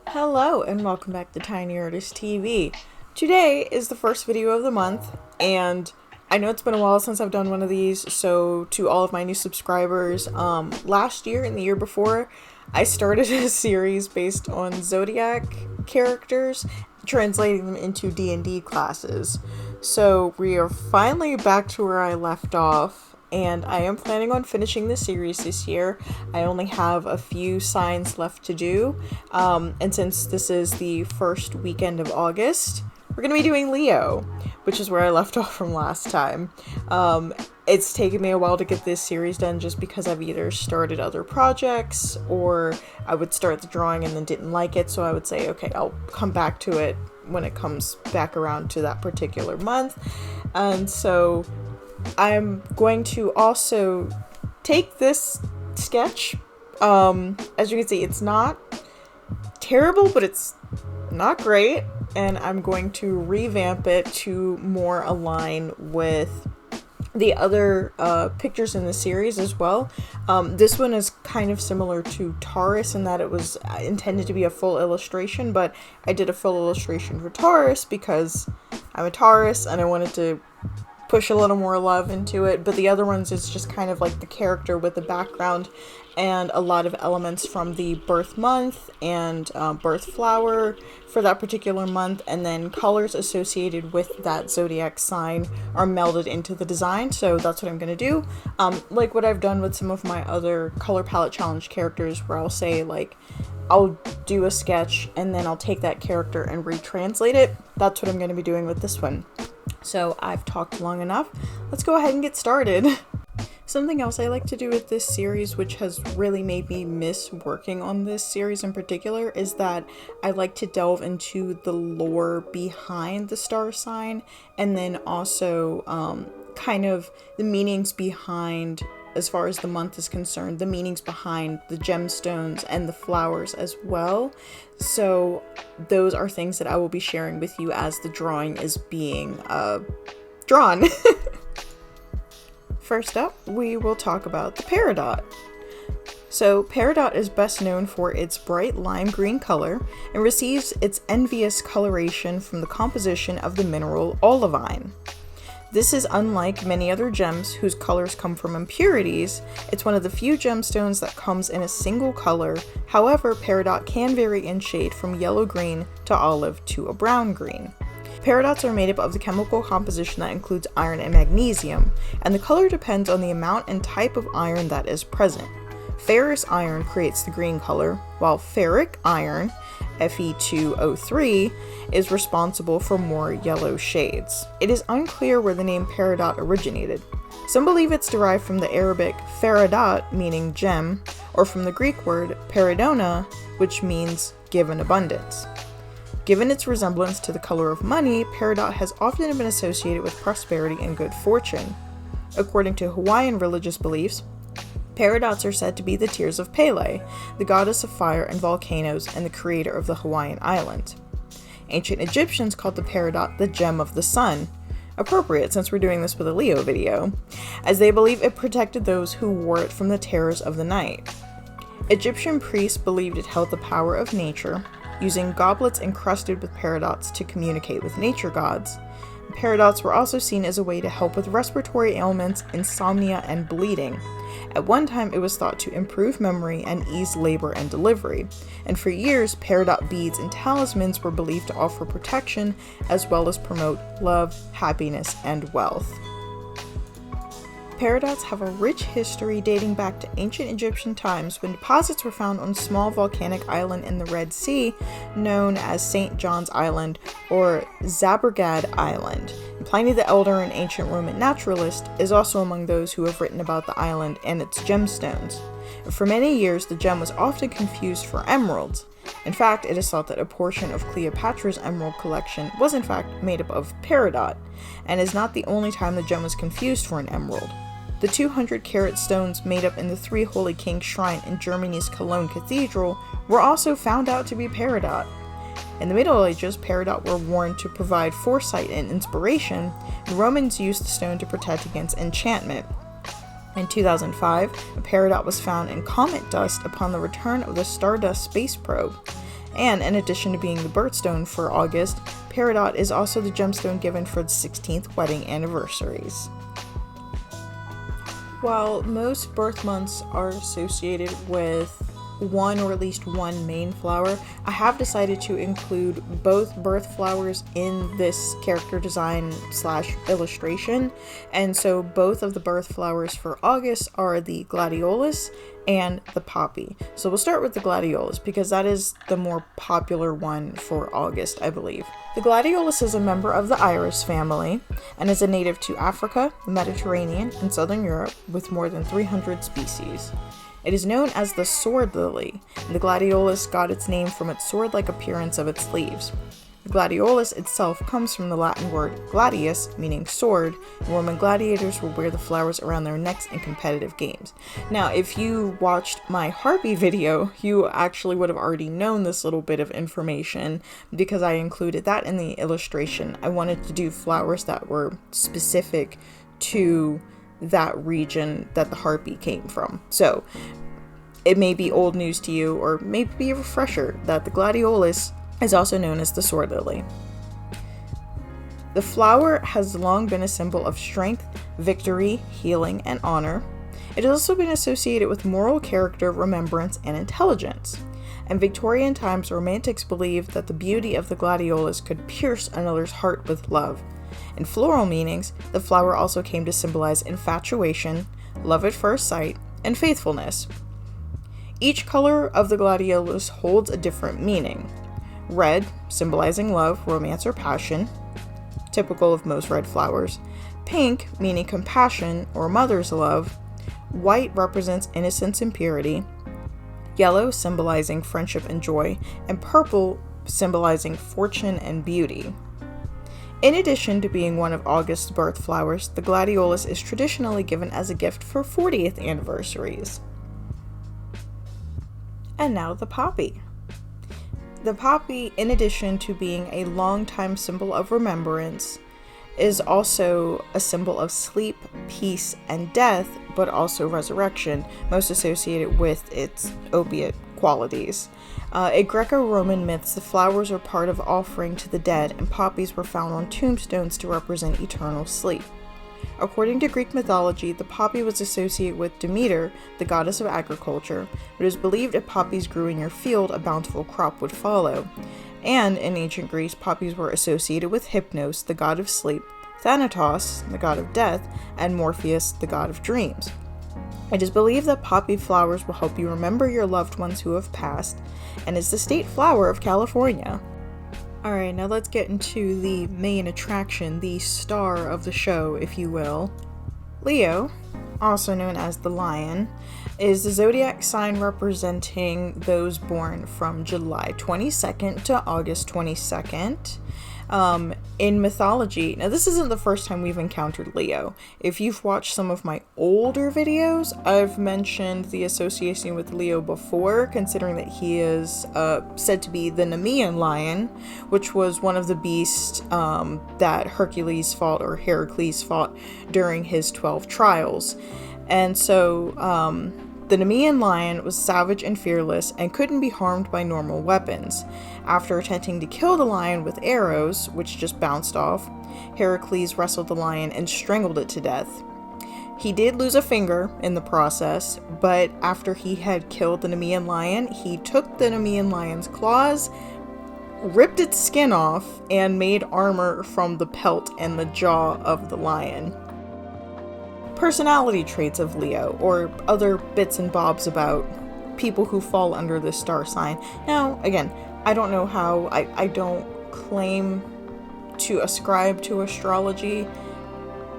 Hello and welcome back to Tiny Artist TV. Today is the first video of the month, and I know it's been a while since I've done one of these, so to all of my new subscribers, last year and the year before, I started a series based on Zodiac characters, translating them into D&D classes. So we are finally back to where I left off. And I am planning on finishing the series this year. I only have a few signs left to do. And since this is the first weekend of August, we're going to be doing Leo, which is where I left off from last time. It's taken me a while to get this series done just because I've either started other projects or I would start the drawing and then didn't like it. So I would say, okay, I'll come back to it when it comes back around to that particular month. And so I'm going to also take this sketch. As you can see, it's not terrible, but it's not great. And I'm going to revamp it to more align with the other pictures in the series as well. This one is kind of similar to Taurus in that it was intended to be a full illustration, but I did a full illustration for Taurus because I'm a Taurus and I wanted to push a little more love into it. But the other ones is just kind of like the character with the background and a lot of elements from the birth month and birth flower for that particular month, and then colors associated with that zodiac sign are melded into the design. So that's what I'm going to do, like what I've done with some of my other color palette challenge characters, where I'll say like I'll do a sketch and then I'll take that character and retranslate it. That's what I'm going to be doing with this one. So I've talked long enough. Let's go ahead and get started. Something else I like to do with this series, which has really made me miss working on this series in particular, is that I like to delve into the lore behind the star sign, and then also kind of the meanings behind, as far as the month is concerned, the meanings behind the gemstones and the flowers as well. So those are things that I will be sharing with you as the drawing is being drawn. First up, we will talk about the Peridot. So Peridot is best known for its bright lime green color and receives its envious coloration from the composition of the mineral olivine. This is unlike many other gems whose colors come from impurities. It's one of the few gemstones that comes in a single color. However, Peridot can vary in shade from yellow-green to olive to a brown-green. Peridots are made up of the chemical composition that includes iron and magnesium, and the color depends on the amount and type of iron that is present. Ferrous iron creates the green color, while ferric iron, Fe2O3, is responsible for more yellow shades. It is unclear where the name Peridot originated. Some believe it's derived from the Arabic Peridot, meaning gem, or from the Greek word peridona, which means give in abundance. Given its resemblance to the color of money, Peridot has often been associated with prosperity and good fortune. According to Hawaiian religious beliefs, Peridots are said to be the tears of Pele, the goddess of fire and volcanoes and the creator of the Hawaiian island. Ancient Egyptians called the Peridot the gem of the sun, appropriate since we're doing this with a Leo video, as they believe it protected those who wore it from the terrors of the night. Egyptian priests believed it held the power of nature, using goblets encrusted with peridots to communicate with nature gods. Peridots were also seen as a way to help with respiratory ailments, insomnia, and bleeding. At one time, it was thought to improve memory and ease labor and delivery, and for years, peridot beads and talismans were believed to offer protection as well as promote love, happiness, and wealth. Peridots have a rich history dating back to ancient Egyptian times when deposits were found on a small volcanic island in the Red Sea known as St. John's Island or Zabergad Island. Pliny the Elder, an ancient Roman naturalist, is also among those who have written about the island and its gemstones. For many years, the gem was often confused for emeralds. In fact, it is thought that a portion of Cleopatra's emerald collection was in fact made up of peridot, and is not the only time the gem was confused for an emerald. The 200-carat stones made up in the Three Holy Kings shrine in Germany's Cologne Cathedral were also found out to be peridot. In the Middle Ages, peridot were worn to provide foresight and inspiration, and Romans used the stone to protect against enchantment. In 2005, a peridot was found in comet dust upon the return of the Stardust space probe. And in addition to being the birthstone for August, Peridot is also the gemstone given for the 16th wedding anniversaries. While most birth months are associated with one or at least one main flower, I have decided to include both birth flowers in this character design / illustration, and so both of the birth flowers for August are the Gladiolus and the poppy. So we'll start with the Gladiolus because that is the more popular one for August, I believe. The Gladiolus is a member of the iris family and is a native to Africa, the Mediterranean, and southern Europe with more than 300 species. It is known as the sword lily, and the gladiolus got its name from its sword-like appearance of its leaves. The gladiolus itself comes from the Latin word gladius, meaning sword, and Roman gladiators would wear the flowers around their necks in competitive games. Now, if you watched my harpy video, you actually would have already known this little bit of information because I included that in the illustration. I wanted to do flowers that were specific to that region that the harpy came from. So it may be old news to you, or maybe a refresher that the gladiolus is also known as the sword lily. The flower has long been a symbol of strength, victory, healing, and honor. It has also been associated with moral character, remembrance, and intelligence. In Victorian times, romantics believed that the beauty of the gladiolus could pierce another's heart with love. In floral meanings, the flower also came to symbolize infatuation, love at first sight, and faithfulness. Each color of the gladiolus holds a different meaning. Red, symbolizing love, romance, or passion, typical of most red flowers. Pink, meaning compassion or mother's love. White represents innocence and purity. Yellow, symbolizing friendship and joy. And purple, symbolizing fortune and beauty. In addition to being one of August's birth flowers, the gladiolus is traditionally given as a gift for 40th anniversaries. And now the poppy. The poppy, in addition to being a longtime symbol of remembrance, is also a symbol of sleep, peace, and death, but also resurrection, most associated with its opiate qualities. In Greco-Roman myths, the flowers were part of offering to the dead, and poppies were found on tombstones to represent eternal sleep. According to Greek mythology, the poppy was associated with Demeter, the goddess of agriculture. It was believed if poppies grew in your field, a bountiful crop would follow. And in ancient Greece, poppies were associated with Hypnos, the god of sleep, Thanatos, the god of death, and Morpheus, the god of dreams. It is believed that poppy flowers will help you remember your loved ones who have passed, and is the state flower of California. Alright, now let's get into the main attraction, the star of the show, if you will. Leo, also known as the lion, is the zodiac sign representing those born from July 22nd to August 22nd. In mythology, now this isn't the first time we've encountered Leo. If you've watched some of my older videos, I've mentioned the association with Leo before, considering that he is said to be the Nemean lion, which was one of the beasts that Hercules fought, or Heracles fought, during his 12 trials. And so the Nemean lion was savage and fearless and couldn't be harmed by normal weapons. After attempting to kill the lion with arrows, which just bounced off, Heracles wrestled the lion and strangled it to death. He did lose a finger in the process, but after he had killed the Nemean lion, he took the Nemean lion's claws, ripped its skin off, and made armor from the pelt and the jaw of the lion. Personality traits of Leo, or other bits and bobs about people who fall under this star sign. Now, again, I don't know how, I don't claim to ascribe to astrology.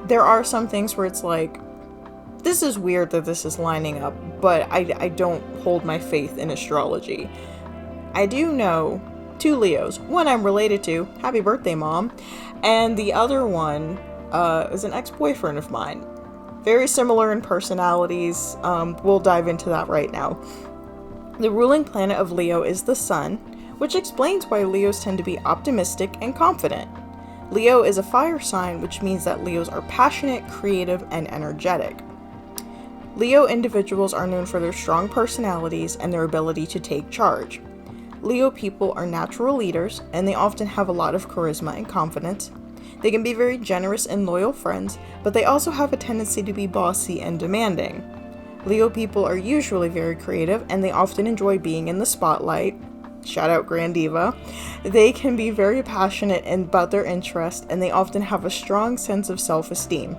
There are some things where it's like, this is weird that this is lining up, but I don't hold my faith in astrology. I do know 2 Leos. One I'm related to, happy birthday mom, and the other one is an ex-boyfriend of mine. Very similar in personalities. We'll dive into that right now. The ruling planet of Leo is the sun, which explains why Leos tend to be optimistic and confident. Leo is a fire sign, which means that Leos are passionate, creative, and energetic. Leo individuals are known for their strong personalities and their ability to take charge. Leo people are natural leaders, and they often have a lot of charisma and confidence. They can be very generous and loyal friends, but they also have a tendency to be bossy and demanding. Leo people are usually very creative, and they often enjoy being in the spotlight. Shout out Grand Diva. They can be very passionate about their interest, and they often have a strong sense of self-esteem.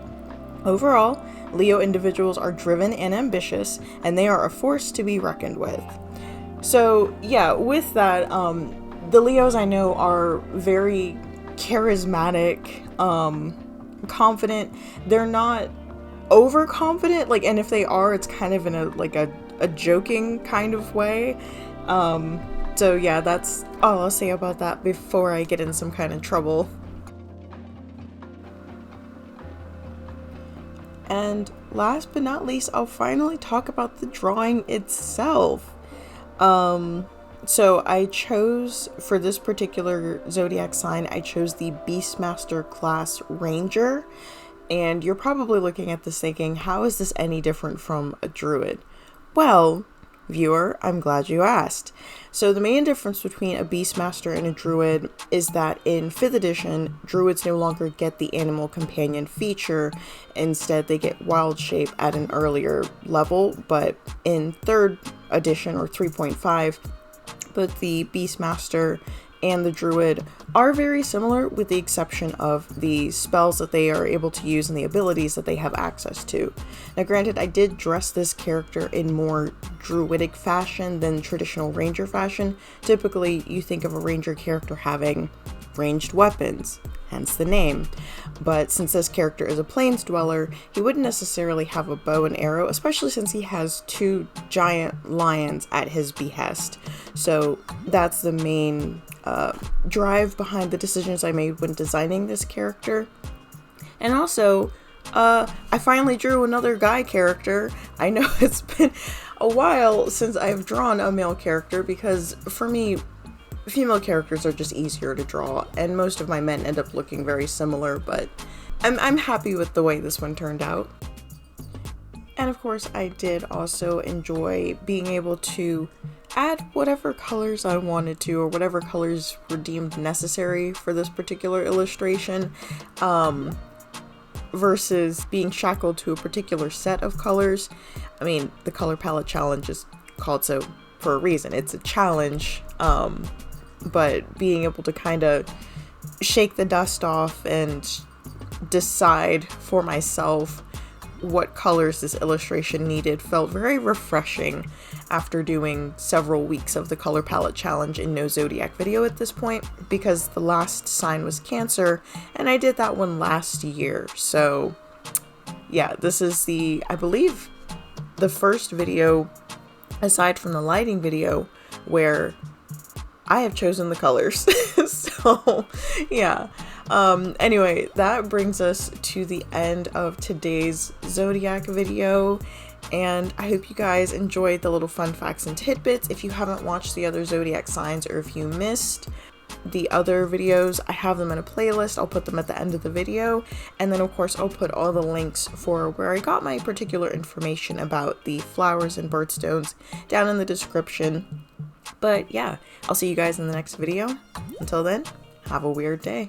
Overall, Leo individuals are driven and ambitious, and they are a force to be reckoned with. So yeah, with that, the Leos I know are very charismatic, confident. They're not overconfident, like, and if they are, it's kind of in a joking kind of way. So yeah, that's all I'll say about that before I get in some kind of trouble. And last but not least, I'll finally talk about the drawing itself. So I chose, for this particular Zodiac sign, I chose the Beastmaster class Ranger. And you're probably looking at this thinking, how is this any different from a Druid? Well, viewer, I'm glad you asked. So the main difference between a Beastmaster and a Druid is that in 5th edition, Druids no longer get the animal companion feature. Instead, they get wild shape at an earlier level, but in 3rd edition, or 3.5, both the Beastmaster and the Druid are very similar, with the exception of the spells that they are able to use and the abilities that they have access to. Now granted, I did dress this character in more druidic fashion than traditional ranger fashion. Typically, you think of a ranger character having ranged weapons, hence the name. But since this character is a plains dweller, he wouldn't necessarily have a bow and arrow, especially since he has 2 giant lions at his behest. So that's the main drive behind the decisions I made when designing this character. And also, I finally drew another guy character. I know it's been a while since I've drawn a male character, because for me, female characters are just easier to draw, and most of my men end up looking very similar, but I'm happy with the way this one turned out. And of course, I did also enjoy being able to add whatever colors I wanted to, or whatever colors were deemed necessary for this particular illustration, versus being shackled to a particular set of colors. I mean, the color palette challenge is called so for a reason. It's a challenge, but being able to kind of shake the dust off and decide for myself what colors this illustration needed felt very refreshing after doing several weeks of the color palette challenge in no Zodiac video at this point, because the last sign was Cancer and I did that one last year. So yeah, this is I believe the first video aside from the lighting video where I have chosen the colors. So yeah. Anyway, that brings us to the end of today's Zodiac video, and I hope you guys enjoyed the little fun facts and tidbits. If you haven't watched the other Zodiac signs, or if you missed the other videos, I have them in a playlist. I'll put them at the end of the video, and then of course I'll put all the links for where I got my particular information about the flowers and birthstones down in the description. But yeah, I'll see you guys in the next video. Until then, have a weird day.